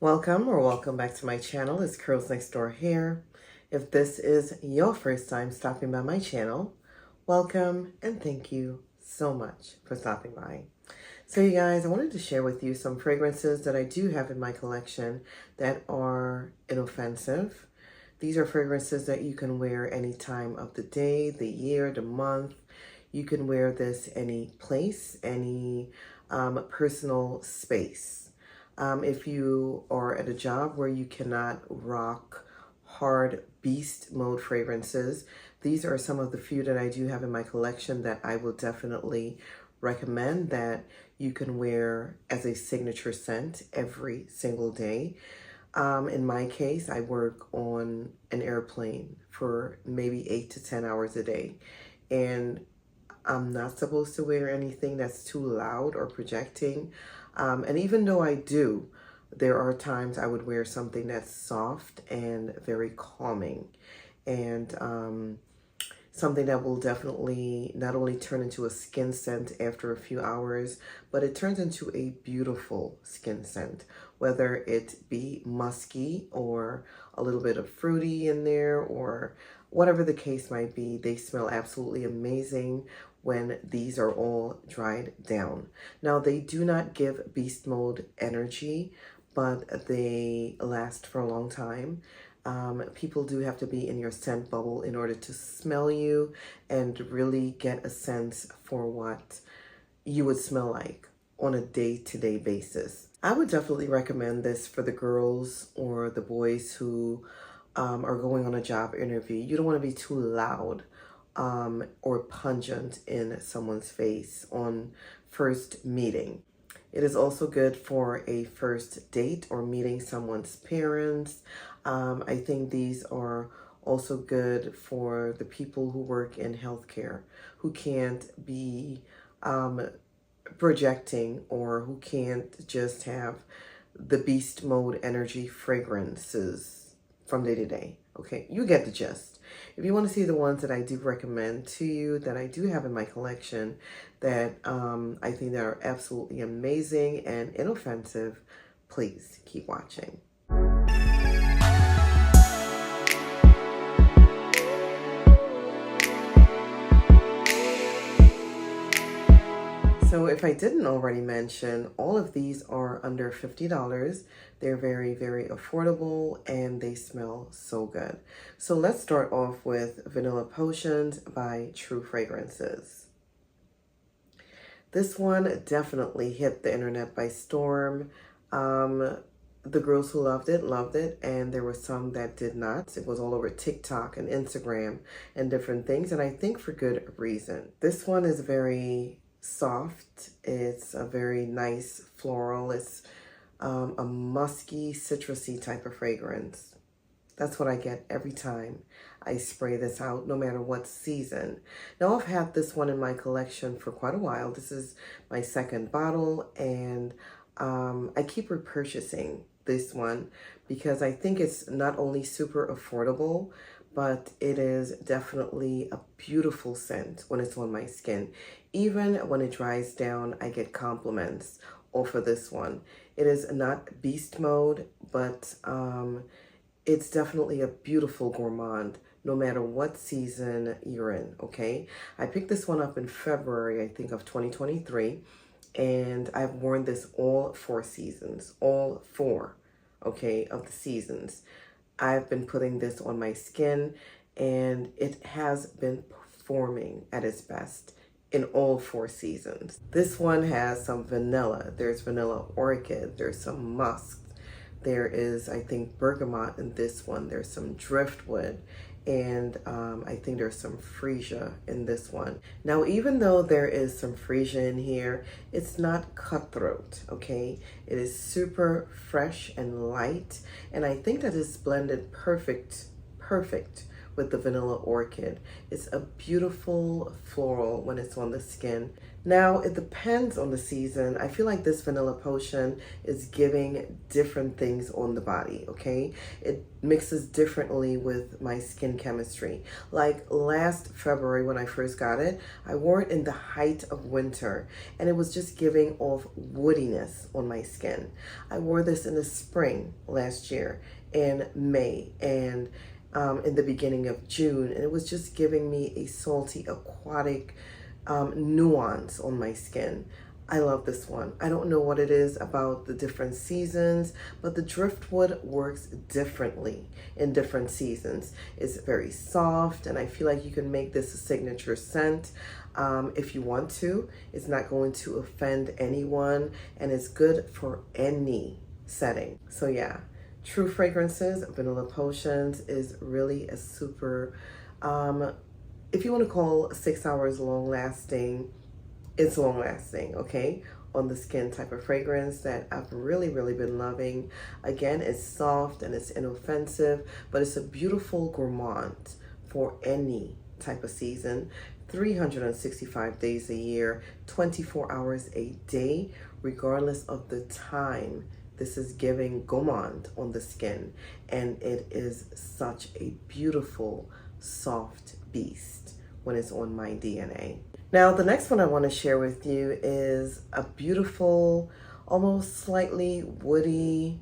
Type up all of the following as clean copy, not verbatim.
Welcome back to my channel. It's Curls Next Door here. If this is your first time stopping by my channel, welcome and thank you so much for stopping by. So you guys, I wanted to share with you some fragrances that I do have in my collection that are inoffensive. These are fragrances that you can wear any time of the day, the year, the month. You can wear this any place, any personal space. If you are at a job where you cannot rock hard beast mode fragrances, these are some of the few that I do have in my collection that I will definitely recommend that you can wear as a signature scent every single day. In my case, I work on an airplane for maybe 8 to 10 hours a day, and I'm not supposed to wear anything that's too loud or projecting. And even though I do, there are times I would wear something that's soft and very calming, and something that will definitely not only turn into a skin scent after a few hours, but it turns into a beautiful skin scent, whether it be musky or a little bit of fruity in there or whatever the case might be. They smell absolutely amazing when these are all dried down. Now, they do not give beast mode energy, but they last for a long time. People do have to be in your scent bubble in order to smell you and really get a sense for what you would smell like on a day-to-day basis. I would definitely recommend this for the girls or the boys who are going on a job interview. You don't want to be too loud or pungent in someone's face on first meeting. It is also good for a first date or meeting someone's parents. I think these are also good for the people who work in healthcare, who can't be projecting or who can't just have the beast mode energy fragrances from day to day. Okay, you get the gist. If you want to see the ones that I do recommend to you, that I do have in my collection, that I think that are absolutely amazing and inoffensive, please keep watching. So if I didn't already mention, all of these are under $50. They're very, very affordable and they smell so good. So let's start off with Vanilla Potions by True Fragrances. This one definitely hit the internet by storm. The girls who loved it, and there were some that did not. It was all over TikTok and Instagram and different things, and I think for good reason. This one is very soft. It's a very nice floral. It's a musky, citrusy type of fragrance. That's what I get every time I spray this out, no matter what season. Now, I've had this one in my collection for quite a while. This is my second bottle, and I keep repurchasing this one because I think it's not only super affordable, but it is definitely a beautiful scent when it's on my skin. Even when it dries down, I get compliments off of this one. It is not beast mode, but it's definitely a beautiful gourmand, no matter what season you're in, okay? I picked this one up in February, I think, of 2023, and I've worn this all 4 seasons, all 4, okay, of the seasons. I've been putting this on my skin, and it has been performing at its best in all 4 seasons. This one has some vanilla. There's vanilla orchid. There's some musk. There is, I think, bergamot in this one. There's some driftwood, and I think there's some freesia in this one. Now, even though there is some freesia in here, it's not cutthroat, okay? It is super fresh and light, and I think that it's blended perfect with the vanilla orchid. It's a beautiful floral when it's on the skin. Now, it depends on the season. I feel like this vanilla potion is giving different things on the body, okay? It mixes differently with my skin chemistry. Like last February when I first got it, I wore it in the height of winter and it was just giving off woodiness on my skin. I wore this in the spring last year, in May, and in the beginning of June, and it was just giving me a salty, aquatic nuance on my skin. I love this one. I don't know what it is about the different seasons, but the driftwood works differently in different seasons. It's very soft, and I feel like you can make this a signature scent if you want to. It's not going to offend anyone, and it's good for any setting. So yeah, True Fragrances Vanilla Potions is really a super, if you want to call 6 hours long lasting, it's long lasting, okay? On the skin type of fragrance that I've really been loving. Again, it's soft and it's inoffensive, but it's a beautiful gourmand for any type of season. 365 days a year, 24 hours a day, regardless of the time. This is giving gourmand on the skin, and it is such a beautiful, soft beast when it's on my DNA. Now, the next one I want to share with you is a beautiful, almost slightly woody,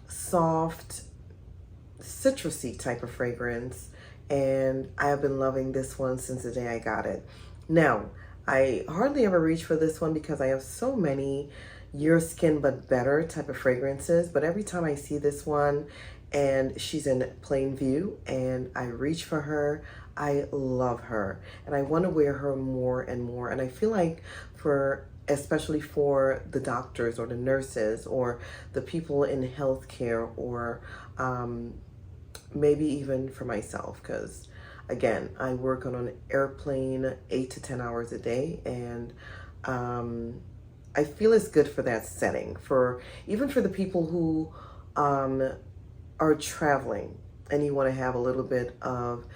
soft, citrusy type of fragrance, and I have been loving this one since the day I got it. Now, I hardly ever reach for this one because I have so many Your Skin But Better type of fragrances, but every time I see this one and she's in plain view and I reach for her, I love her and I want to wear her more and more. And I feel like especially for the doctors or the nurses or the people in healthcare, or maybe even for myself, because again, I work on an airplane 8 to 10 hours a day, and I feel it's good for that setting, even for the people who are traveling and you want to have a little bit of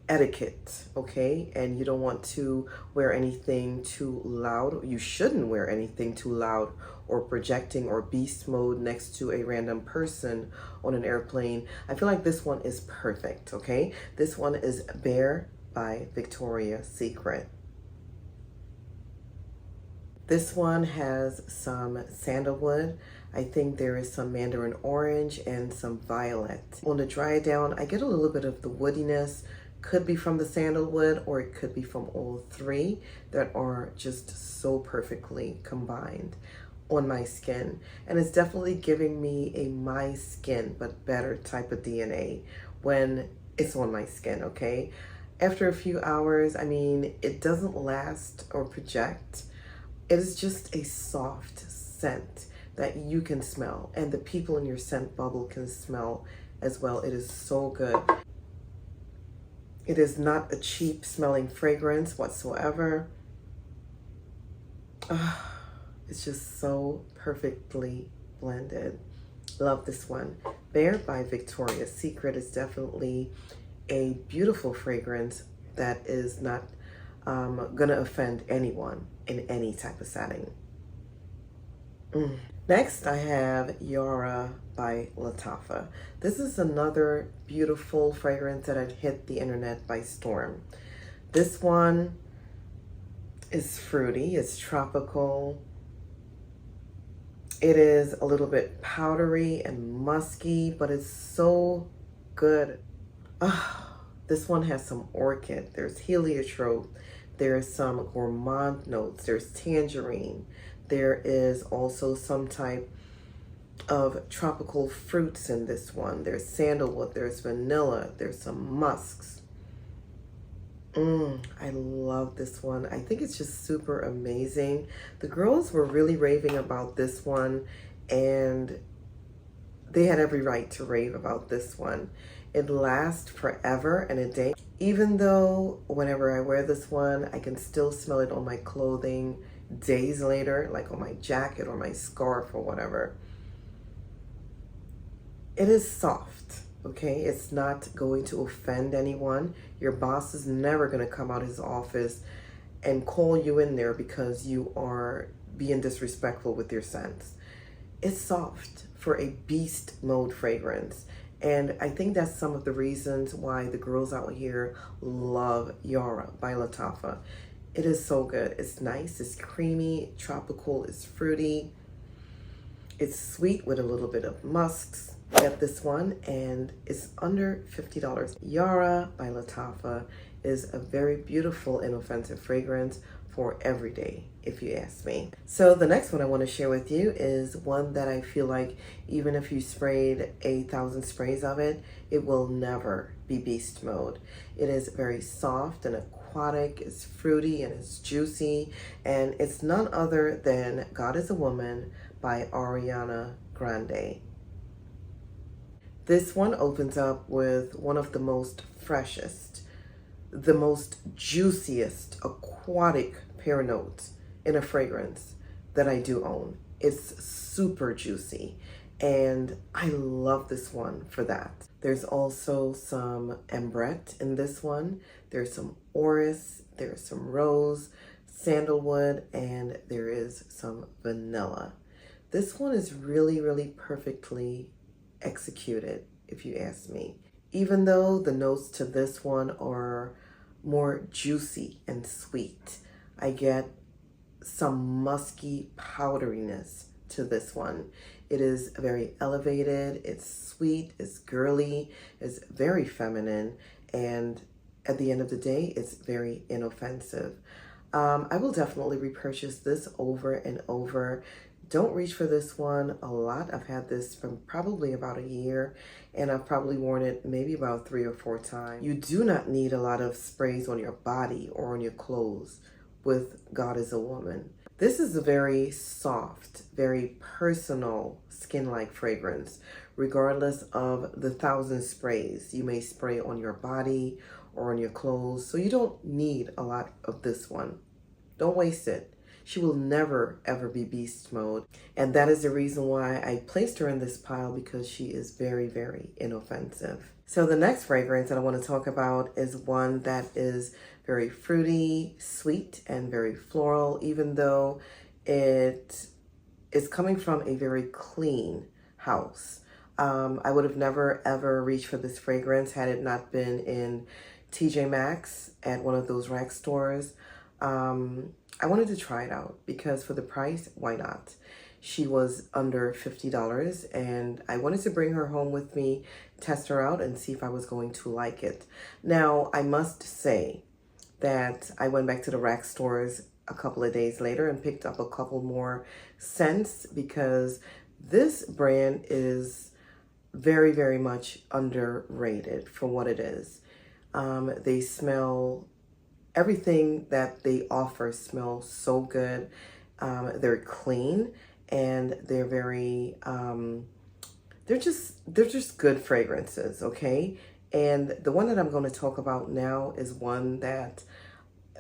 etiquette, okay? And you don't want to wear anything too loud. You shouldn't wear anything too loud or projecting or beast mode next to a random person on an airplane. I feel like this one is perfect, okay? This one is Bare by Victoria's Secret. This one has some sandalwood. I think there is some mandarin orange and some violet. On the dry down, I get a little bit of the woodiness. Could be from the sandalwood, or it could be from all three that are just so perfectly combined on my skin. And it's definitely giving me a my skin but better type of DNA when it's on my skin, okay? After a few hours, I mean, it doesn't last or project. It is just a soft scent that you can smell, and the people in your scent bubble can smell as well. It is so good. It is not a cheap smelling fragrance whatsoever. It's just so perfectly blended. Love this one. Bare by Victoria's Secret is definitely a beautiful fragrance that is not gonna offend anyone in any type of setting. Next, I have Yara by Lattafa. This is another beautiful fragrance that had hit the internet by storm. This one is fruity, it's tropical. It is a little bit powdery and musky, but it's so good. This one has some orchid, there's heliotrope, there's some gourmand notes, there's tangerine. There is also some type of tropical fruits in this one. There's sandalwood, there's vanilla, there's some musks. I love this one. I think it's just super amazing. The girls were really raving about this one, and they had every right to rave about this one. It lasts forever and a day. Even though whenever I wear this one, I can still smell it on my clothing days later, like on my jacket or my scarf or whatever. It is soft, Okay, it's not going to offend anyone. Your boss is never going to come out of his office and call you in there because you are being disrespectful with your scents. It's soft for a beast mode fragrance. And I think that's some of the reasons why the girls out here love Yara by Lattafa. It is so good. It's nice, it's creamy, tropical, it's fruity. It's sweet with a little bit of musks. Get this one, and it's under $50. Yara by Lattafa is a very beautiful, inoffensive fragrance for every day, if you ask me. So the next one I want to share with you is one that I feel like even if you sprayed 1,000 sprays of it, it will never be beast mode. It is very soft and aquatic, it's fruity and it's juicy, and it's none other than God is a Woman by Ariana Grande. This one opens up with one of the most freshest, the most juiciest, aquatic pear notes in a fragrance that I do own. It's super juicy, and I love this one for that. There's also some ambrette in this one. There's some orris, there's some rose, sandalwood, and there is some vanilla. This one is really, really perfectly executed, if you ask me. Even though the notes to this one are more juicy and sweet, I get some musky powderiness to this one. It is very elevated, it's sweet, it's girly, it's very feminine, and at the end of the day, it's very inoffensive. I will definitely repurchase this over and over. Don't reach for this one a lot. I've had this for probably about a year, and I've probably worn it maybe about 3 or 4 times. You do not need a lot of sprays on your body or on your clothes with God is a Woman. This is a very soft, very personal skin-like fragrance, regardless of the 1,000 sprays you may spray on your body or on your clothes. So you don't need a lot of this one. Don't waste it. She will never, ever be beast mode. And that is the reason why I placed her in this pile, because she is very, very inoffensive. So the next fragrance that I want to talk about is one that is very fruity, sweet, and very floral, even though it is coming from a very clean house. I would have never, ever reached for this fragrance had it not been in TJ Maxx at one of those rack stores. I wanted to try it out because for the price, why not? She was under $50, and I wanted to bring her home with me, test her out, and see if I was going to like it. Now, I must say that I went back to the rack stores a couple of days later and picked up a couple more scents, because this brand is very, very much underrated for what it is. They smell, everything that they offer smells so good. They're clean, and they're very, they're just good fragrances, okay? And the one that I'm going to talk about now is one that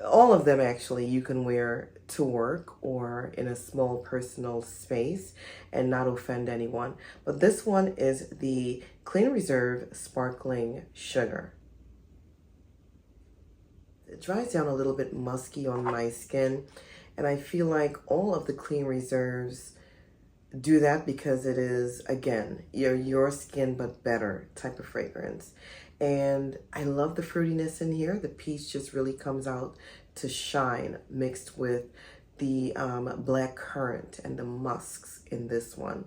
all of them actually you can wear to work or in a small personal space and not offend anyone. But this one is the Clean Reserve Sparkling Sugar. It dries down a little bit musky on my skin, and I feel like all of the Clean Reserves do that because it is, again, your skin but better type of fragrance. And I love the fruitiness in here. The peach just really comes out to shine, mixed with the black currant and the musks in this one.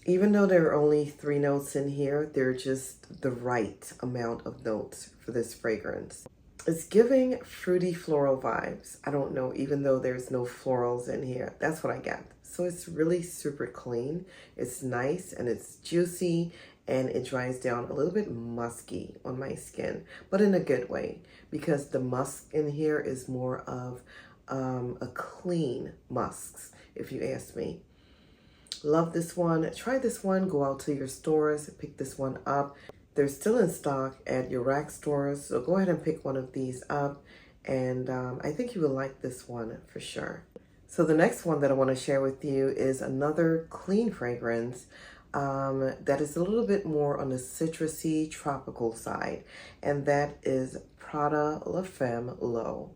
Even though there are only 3 notes in here, they're just the right amount of notes for this fragrance. It's giving fruity floral vibes. I don't know, even though there's no florals in here, that's what I get. So it's really super clean. It's nice and it's juicy, and it dries down a little bit musky on my skin, but in a good way, because the musk in here is more of a clean musks, if you ask me. Love this one. Try this one. Go out to your stores, pick this one up. They're still in stock at your rack stores, so go ahead and pick one of these up, and I think you will like this one for sure. So the next one that I want to share with you is another clean fragrance that is a little bit more on the citrusy tropical side, and that is Prada La Femme Leau.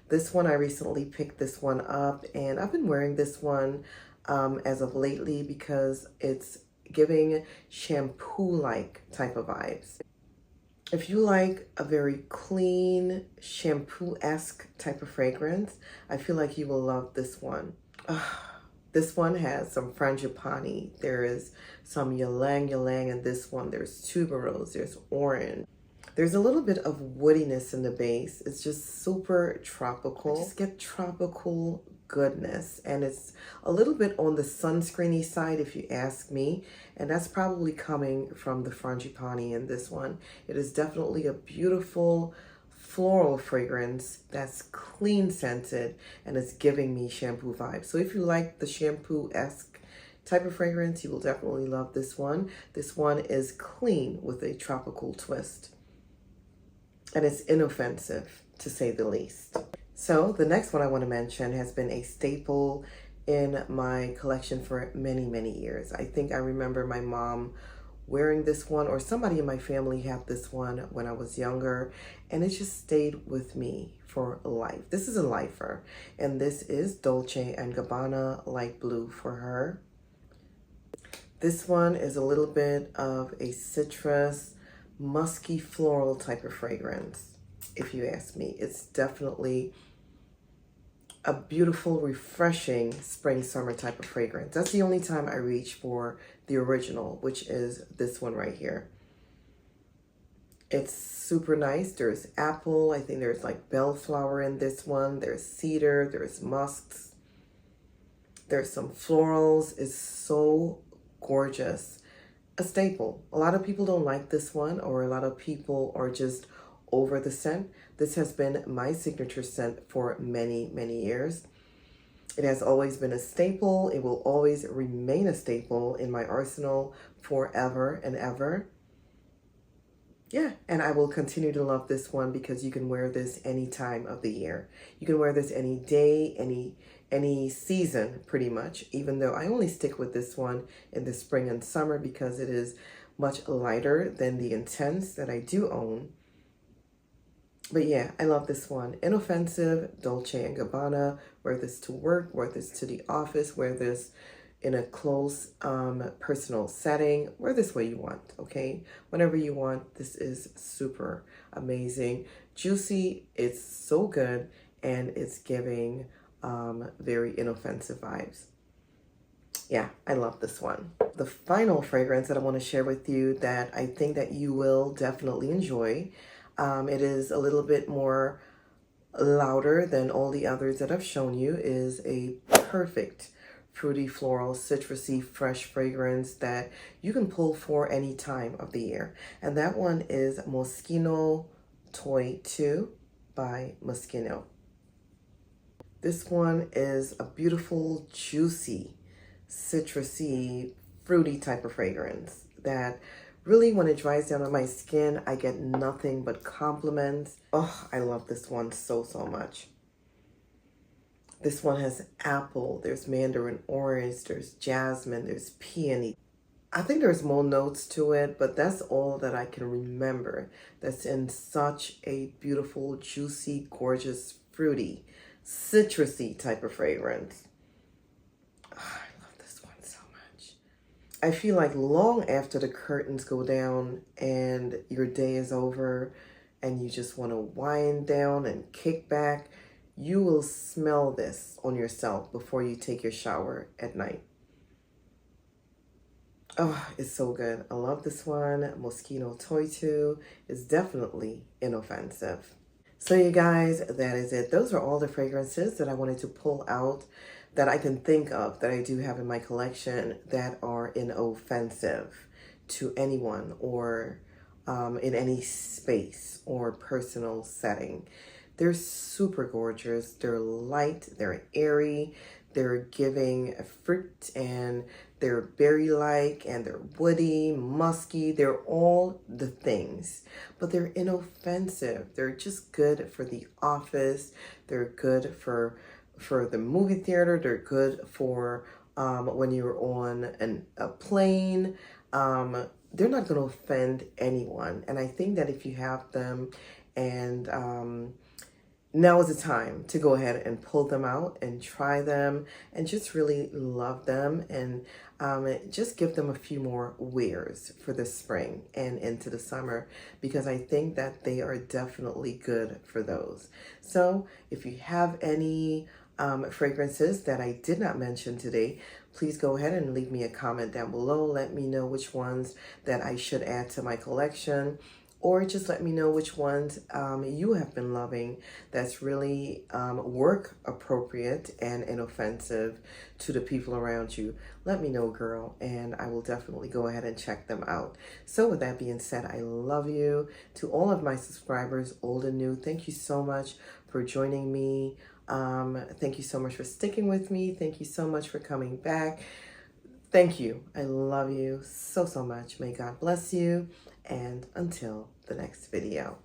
This one, I recently picked this one up, and I've been wearing this one as of lately because it's giving shampoo-like type of vibes. If you like a very clean, shampoo-esque type of fragrance, I feel like you will love this one. This one has some frangipani. There is some ylang ylang in this one. There's tuberose, there's orange. There's a little bit of woodiness in the base. It's just super tropical. I just get tropical goodness, and it's a little bit on the sunscreeny side if you ask me, and that's probably coming from the frangipani in this one. It is definitely a beautiful floral fragrance that's clean scented, and it's giving me shampoo vibes. So if you like the shampoo-esque type of fragrance, you will definitely love this one. This one is clean with a tropical twist, and it's inoffensive to say the least. So the next one I want to mention has been a staple in my collection for many, many years. I think I remember my mom wearing this one, or somebody in my family had this one when I was younger, and it just stayed with me for life. This is a lifer, and this is Dolce and Gabbana Light Blue for her. This one is a little bit of a citrus, musky floral type of fragrance, if you ask me. It's definitely a beautiful, refreshing spring summer type of fragrance. That's the only time I reach for the original, which is this one right here. It's super nice. There's apple. I think there's like bellflower in this one. There's cedar. There's musks. There's some florals. It's so gorgeous. A staple. A lot of people don't like this one, or a lot of people are just over the scent. This has been my signature scent for many, many years. It has always been a staple. It will always remain a staple in my arsenal forever and ever. Yeah, and I will continue to love this one because you can wear this any time of the year. You can wear this any day, any season, pretty much, even though I only stick with this one in the spring and summer because it is much lighter than the Intense that I do own. But yeah, I love this one. Inoffensive, Dolce and Gabbana. Wear this to work, wear this to the office, wear this in a close personal setting. Wear this way you want, okay? Whenever you want. This is super amazing. Juicy, it's so good, and it's giving very inoffensive vibes. Yeah, I love this one. The final fragrance that I want to share with you that I think that you will definitely enjoy. It is a little bit more louder than all the others that I've shown you, is a perfect fruity, floral, citrusy, fresh fragrance that you can pull for any time of the year. And that one is Moschino Toy 2 by Moschino. This one is a beautiful, juicy, citrusy, fruity type of fragrance that really, when it dries down on my skin, I get nothing but compliments. Oh, I love this one so, so much. This one has apple, there's mandarin orange, there's jasmine, there's peony. I think there's more notes to it, but that's all that I can remember. That's in such a beautiful, juicy, gorgeous, fruity, citrusy type of fragrance. Oh, I love this one so much. I feel like long after the curtains go down and your day is over and you just want to wind down and kick back, you will smell this on yourself before you take your shower at night. Oh, it's so good. I love this one. Moschino Toy 2 is definitely inoffensive. So you guys, that is it. Those are all the fragrances that I wanted to pull out that I can think of that I do have in my collection that are inoffensive to anyone or in any space or personal setting. They're super gorgeous. They're light, they're airy, they're giving fruit, and they're berry-like, and they're woody, musky. They're all the things, but they're inoffensive. They're just good for the office. They're good for the movie theater. They're good for when you're on a plane. They're not going to offend anyone. And I think that if you have them and now is the time to go ahead and pull them out and try them and just really love them, and just give them a few more wears for the spring and into the summer, because I think that they are definitely good for those. So if you have any fragrances that I did not mention today, please go ahead and leave me a comment down below. Let me know which ones that I should add to my collection, or just let me know which ones you have been loving that's really work appropriate and inoffensive to the people around you. Let me know, girl, and I will definitely go ahead and check them out. So with that being said, I love you. To all of my subscribers, old and new, thank you so much for joining me. Thank you so much for sticking with me. Thank you so much for coming back. Thank you. I love you so, so much. May God bless you. And until the next video.